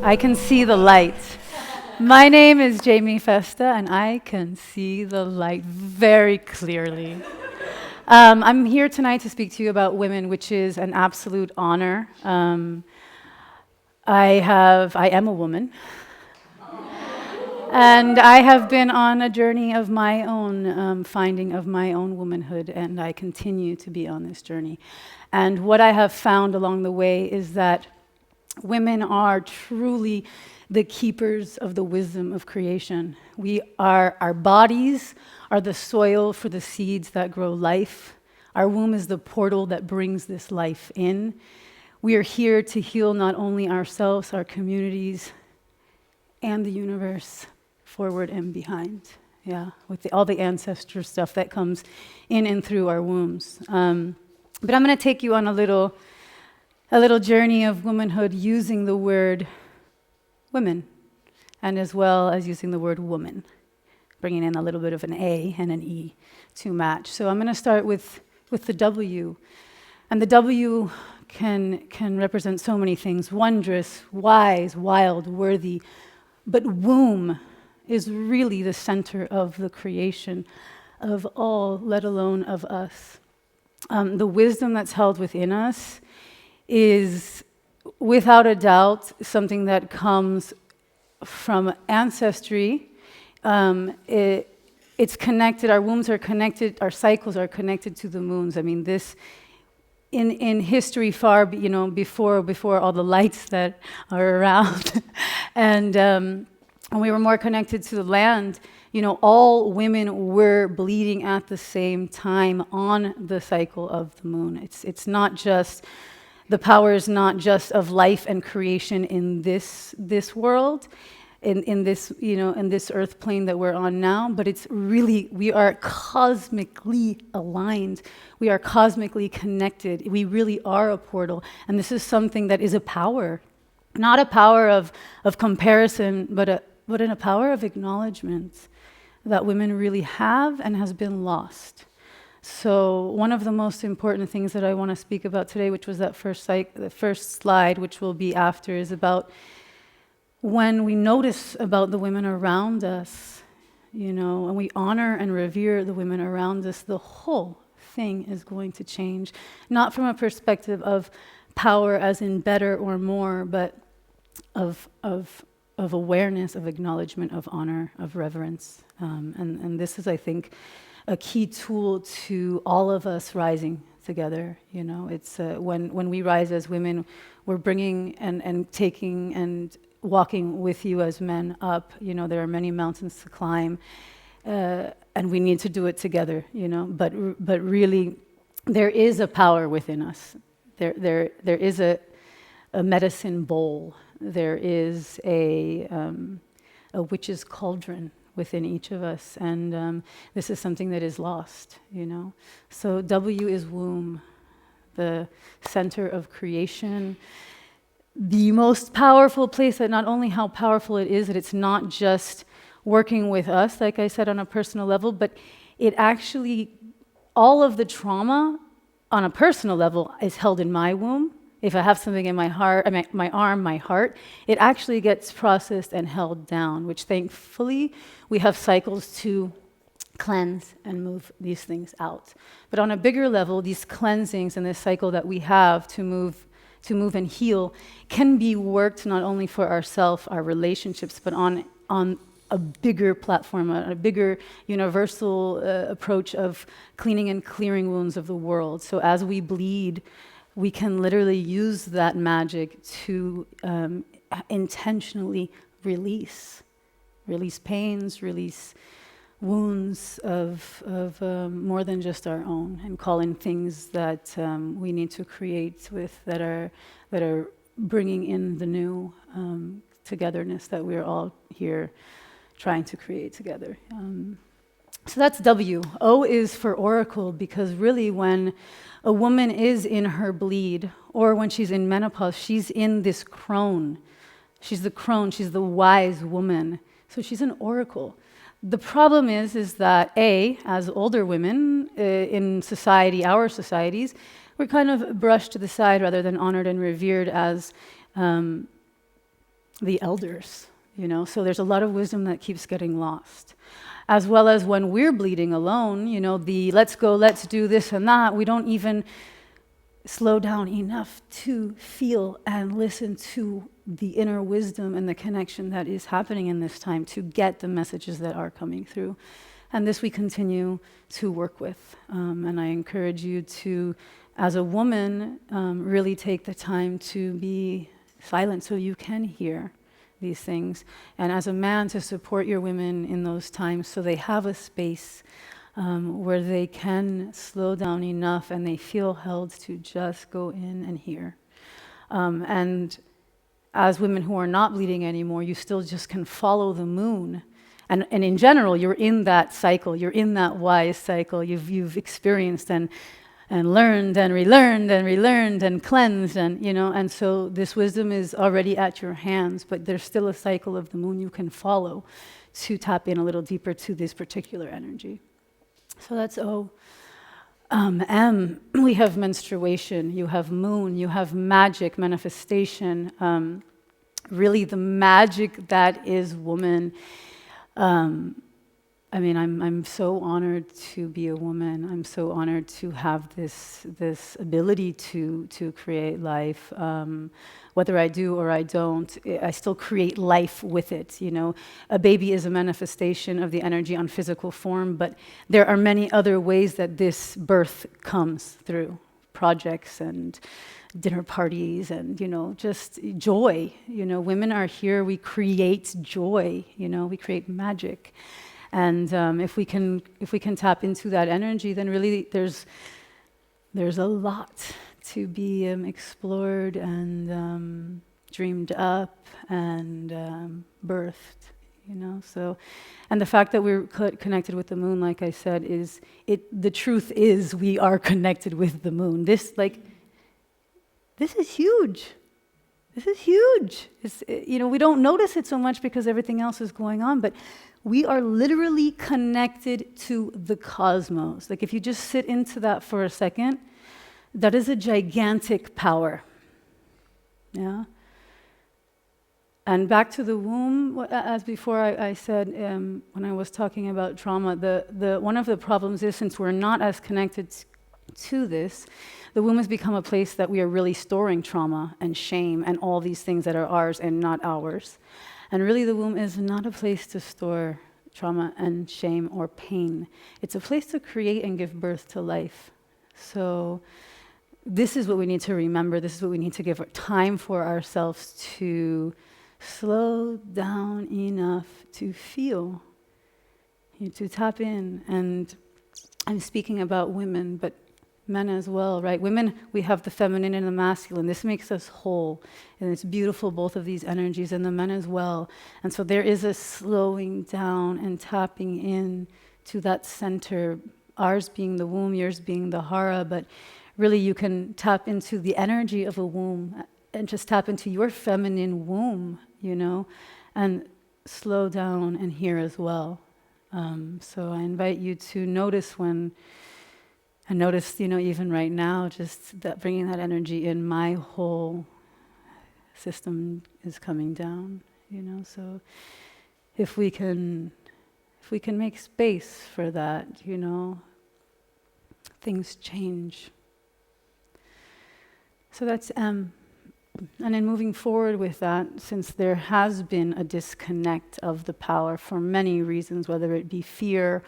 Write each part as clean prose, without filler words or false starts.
I can see the light. My name is Jamie Festa, and I can see the light very clearly. I'm here tonight to speak to you about women, which is an absolute honor. I am a woman, and I have been on a journey of my own, finding of my own womanhood, and I continue to be on this journey. And what I have found along the way is that women are truly the keepers of the wisdom of creation. Our bodies are the soil for the seeds that grow life. Our womb is the portal that brings this life in. We are here to heal not only ourselves, our communities, and the universe, forward and behind. Yeah, with all the ancestor stuff that comes in and through our wombs. But I'm going to take you on a little journey of womanhood using the word women, and as well as using the word woman, bringing in a little bit of an A and an E to match. So I'm going to start with the W, and the W can represent so many things: wondrous, wise, wild, worthy. But womb is really the center of the creation of all, let alone of us. The wisdom that's held within us is without a doubt something that comes from ancestry. It's connected, our wombs are connected, our cycles are connected to the moons. I mean, this, in history far, before all the lights that are around, and we were more connected to the land, all women were bleeding at the same time on the cycle of the moon. It's not just, the power is not just of life and creation in this world, in this earth plane that we're on now, but it's really, we are cosmically aligned. We are cosmically connected. We really are a portal. And this is something that is a power, not a power of comparison, but a power of acknowledgement that women really have and has been lost. So one of the most important things that I want to speak about today, which was that the first slide, which will be after, is about when we notice about the women around us, and we honor and revere the women around us, the whole thing is going to change. Not from a perspective of power as in better or more, but of awareness, of acknowledgement, of honor, of reverence. And this is, I think, a key tool to all of us rising together. It's when we rise as women, we're bringing and taking and walking with you as men up. There are many mountains to climb, and we need to do it together. But really, there is a power within us. There is a medicine bowl. There is a witch's cauldron within each of us, and this is something that is lost, So W is womb, the center of creation, the most powerful place, that not only how powerful it is, that it's not just working with us, like I said, on a personal level, but it actually, all of the trauma on a personal level is held in my womb. If I have something in my heart, my arm, my heart, it actually gets processed and held down, which thankfully we have cycles to cleanse and move these things out. But on a bigger level, these cleansings and this cycle that we have to move and heal can be worked not only for ourselves, our relationships, but on a bigger platform, a bigger universal approach of cleaning and clearing wounds of the world. So as we bleed, we can literally use that magic to intentionally release pains, release wounds of more than just our own, and call in things that we need to create with that are bringing in the new togetherness that we're all here trying to create together. So that's W. O is for oracle, because really when a woman is in her bleed, or when she's in menopause, she's in this crone. She's the crone, she's the wise woman. So she's an oracle. The problem is that as older women in society, our societies, we're kind of brushed to the side rather than honored and revered as the elders, So there's a lot of wisdom that keeps getting lost. As well as when we're bleeding alone, the let's go, let's do this and that, we don't even slow down enough to feel and listen to the inner wisdom and the connection that is happening in this time to get the messages that are coming through. And this we continue to work with. And I encourage you to, as a woman, really take the time to be silent so you can hear these things. And as a man, to support your women in those times so they have a space where they can slow down enough and they feel held to just go in and hear. And as women who are not bleeding anymore, you still just can follow the moon. And in general, you're in that cycle. You're in that wise cycle. You've experienced and learned and relearned and cleansed and so this wisdom is already at your hands, but there's still a cycle of the moon you can follow to tap in a little deeper to this particular energy. So that's O. M, we have menstruation, you have moon, you have magic, manifestation, really the magic that is woman. I'm so honored to be a woman. I'm so honored to have this ability to create life. Whether I do or I don't, I still create life with it. A baby is a manifestation of the energy on physical form, but there are many other ways that this birth comes through. Projects and dinner parties and, just joy. Women are here, we create joy, we create magic. And if we can tap into that energy, then really there's a lot to be explored and dreamed up and birthed, So, and the fact that we're connected with the moon, like I said, the truth is we are connected with the moon. This is huge. This is huge. We don't notice it so much because everything else is going on, but we are literally connected to the cosmos. Like if you just sit into that for a second, that is a gigantic power. Yeah. And back to the womb, as before I said when I was talking about trauma, the one of the problems is since we're not as connected to this, the womb has become a place that we are really storing trauma and shame and all these things that are ours and not ours. And really the womb is not a place to store trauma and shame or pain. It's a place to create and give birth to life. So this is what we need to remember. This is what we need to give time for ourselves to slow down enough to feel, to tap in. And I'm speaking about women, but men as well, right? Women, we have the feminine and the masculine. This makes us whole. And it's beautiful, both of these energies, and the men as well. And so there is a slowing down and tapping in to that center, ours being the womb, yours being the hara, but really you can tap into the energy of a womb and just tap into your feminine womb, and slow down and hear as well. So I invite you to notice and notice, even right now, just that bringing that energy in, my whole system is coming down, So if we can make space for that, things change. So that's M. And in moving forward with that, since there has been a disconnect of the power for many reasons, whether it be fear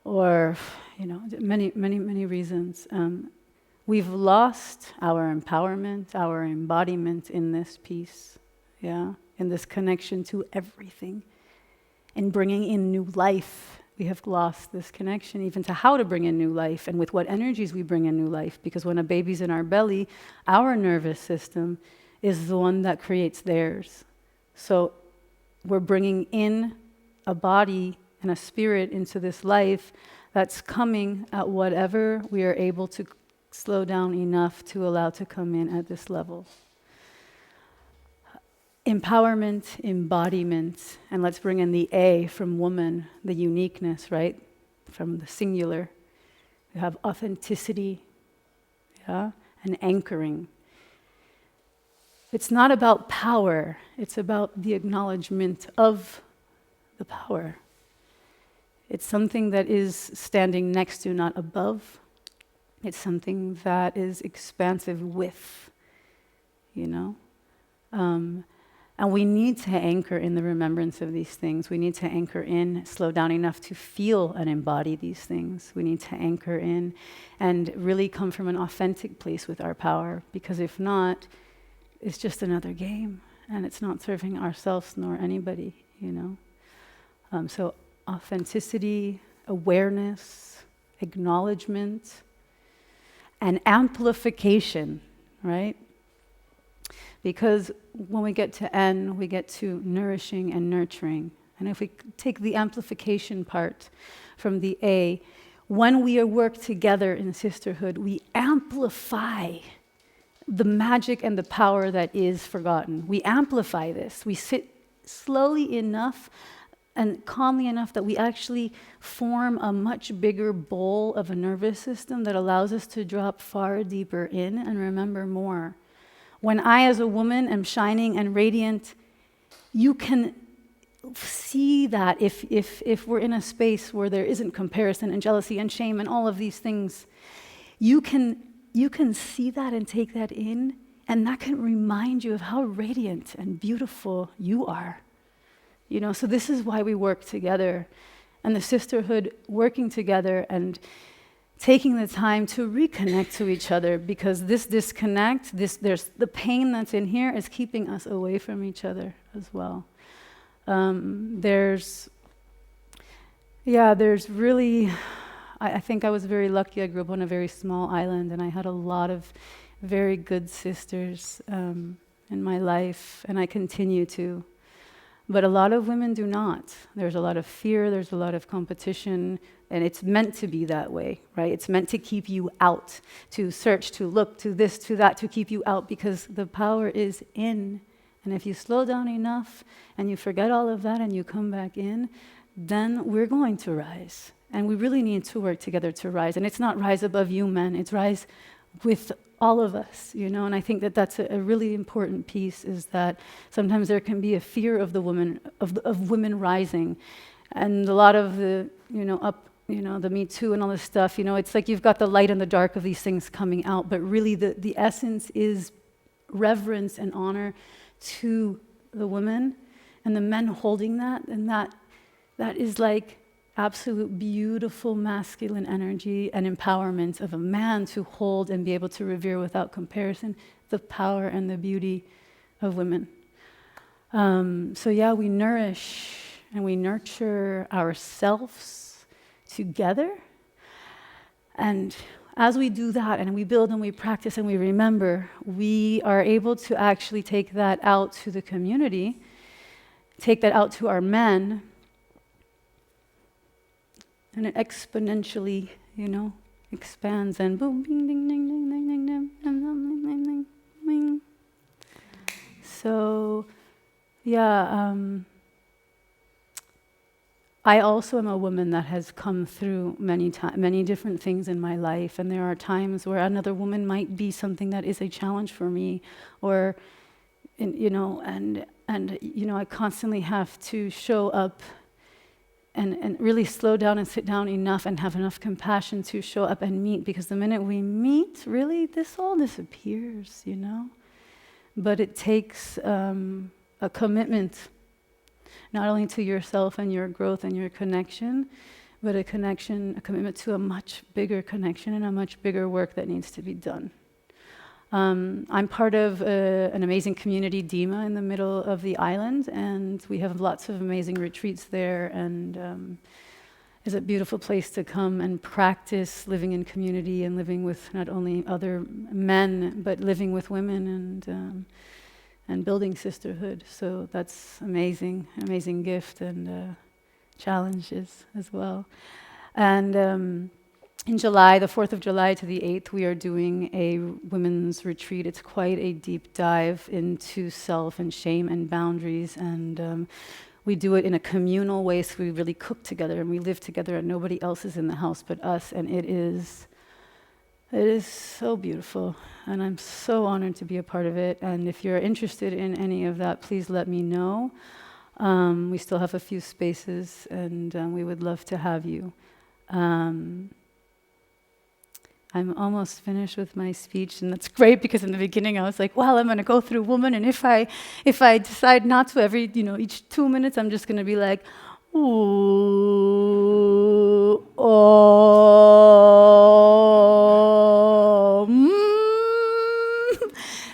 or, many reasons, we've lost our empowerment, our embodiment in this piece, in this connection to everything. In bringing in new life, we have lost this connection even to how to bring in new life and with what energies we bring in new life. Because when a baby's in our belly, our nervous system is the one that creates theirs. So we're bringing in a body and a spirit into this life that's coming at whatever we are able to slow down enough to allow to come in at this level. Empowerment, embodiment, and let's bring in the A from woman, the uniqueness, right? From the singular. We have authenticity, and anchoring. It's not about power, it's about the acknowledgement of the power. It's something that is standing next to, not above. It's something that is expansive with, you know? And we need to anchor in the remembrance of these things. We need to anchor in, slow down enough to feel and embody these things. We need to anchor in and really come from an authentic place with our power, because if not, it's just another game, and it's not serving ourselves nor anybody, you know? So authenticity, awareness, acknowledgement, and amplification, right? Because when we get to N, we get to nourishing and nurturing. And if we take the amplification part from the A, when we work together in sisterhood, we amplify the magic and the power that is forgotten. We amplify this. We sit slowly enough and calmly enough that we actually form a much bigger bowl of a nervous system that allows us to drop far deeper in and remember more. When I, as a woman, am shining and radiant, you can see that if we're in a space where there isn't comparison and jealousy and shame and all of these things, you can see that and take that in, and that can remind you of how radiant and beautiful you are. You know, so this is why we work together, and the sisterhood working together and taking the time to reconnect to each other, because this disconnect, there's the pain that's in here is keeping us away from each other as well. There's really, I think I was very lucky. I grew up on a very small island, and I had a lot of very good sisters in my life, and I continue to. But a lot of women do not. There's a lot of fear, there's a lot of competition, and it's meant to be that way, right? It's meant to keep you out, to search, to look, to this, to that, to keep you out, because the power is in. And if you slow down enough and you forget all of that and you come back in, then we're going to rise. And we really need to work together to rise. And it's not rise above you men, it's rise with all of us, you know. And I think that that's a really important piece, is that sometimes there can be a fear of the woman, of women rising, and a lot of the, the Me Too and all this stuff. You know, it's like you've got the light and the dark of these things coming out, but really the essence is reverence and honor to the women, and the men holding that, and that is like absolute beautiful masculine energy and empowerment of a man to hold and be able to revere without comparison the power and the beauty of women. So yeah, we nourish and we nurture ourselves together. And as we do that and we build and we practice and we remember, we are able to actually take that out to the community, take that out to our men, and it exponentially, expands and boom, ding, ding, ding, ding, ding, ding, ding, ding, ding, ding, ding. So, yeah, I also am a woman that has come through many different things in my life, and there are times where another woman might be something that is a challenge for me, or, I constantly have to show up and really slow down and sit down enough and have enough compassion to show up and meet, because the minute we meet, really, this all disappears, But it takes a commitment, not only to yourself and your growth and your connection, but a commitment to a much bigger connection and a much bigger work that needs to be done. I'm part of an amazing community, Dima, in the middle of the island, and we have lots of amazing retreats there, and it's a beautiful place to come and practice living in community and living with not only other men, but living with women and building sisterhood. So that's amazing gift and challenges as well. And in July, the 4th of July to the 8th, we are doing a women's retreat. It's quite a deep dive into self and shame and boundaries, and we do it in a communal way, so we really cook together and we live together, and nobody else is in the house but us, and it is It is so beautiful, and I'm so honored to be a part of it. And if you're interested in any of that, please let me know. We still have a few spaces, and we would love to have you. I'm almost finished with my speech, and that's great because in the beginning I was like, well, I'm going to go through woman, and if I decide not to each 2 minutes, I'm just going to be like, ooh, oh,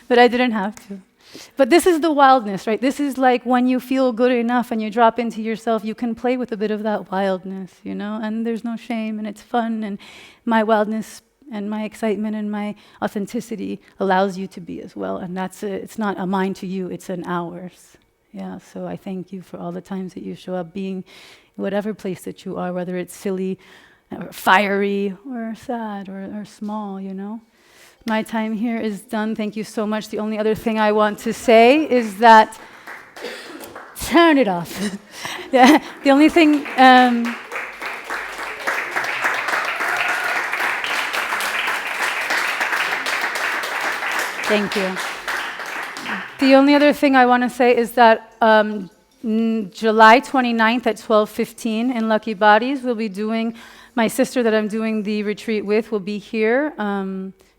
but I didn't have to. But this is the wildness, right? This is like when you feel good enough and you drop into yourself, you can play with a bit of that wildness, and there's no shame, and it's fun, and my wildness and my excitement and my authenticity allows you to be as well. And it's not a mine to you, it's an ours. Yeah, so I thank you for all the times that you show up being whatever place that you are, whether it's silly or fiery or sad or small, My time here is done. Thank you so much. The only other thing I want to say is that, turn it off. The only thing, thank you. The only other thing I want to say is that July 29th at 12:15 in Lucky Bodies, we'll be doing, my sister that I'm doing the retreat with will be here.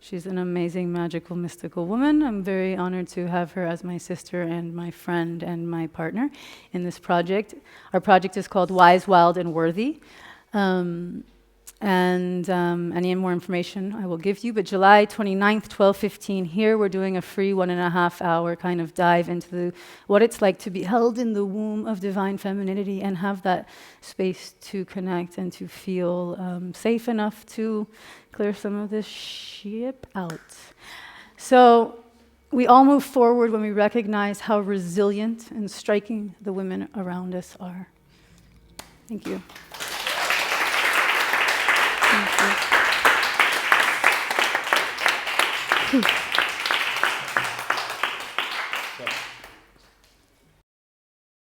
She's an amazing, magical, mystical woman. I'm very honored to have her as my sister and my friend and my partner in this project. Our project is called Wisewildandworthy. Any more information I will give you. But July 29th, 12:15 here, we're doing a free 1.5 hour kind of dive into what it's like to be held in the womb of divine femininity and have that space to connect and to feel safe enough to clear some of this shit out. So we all move forward when we recognize how resilient and striking the women around us are. Thank you. Thank you.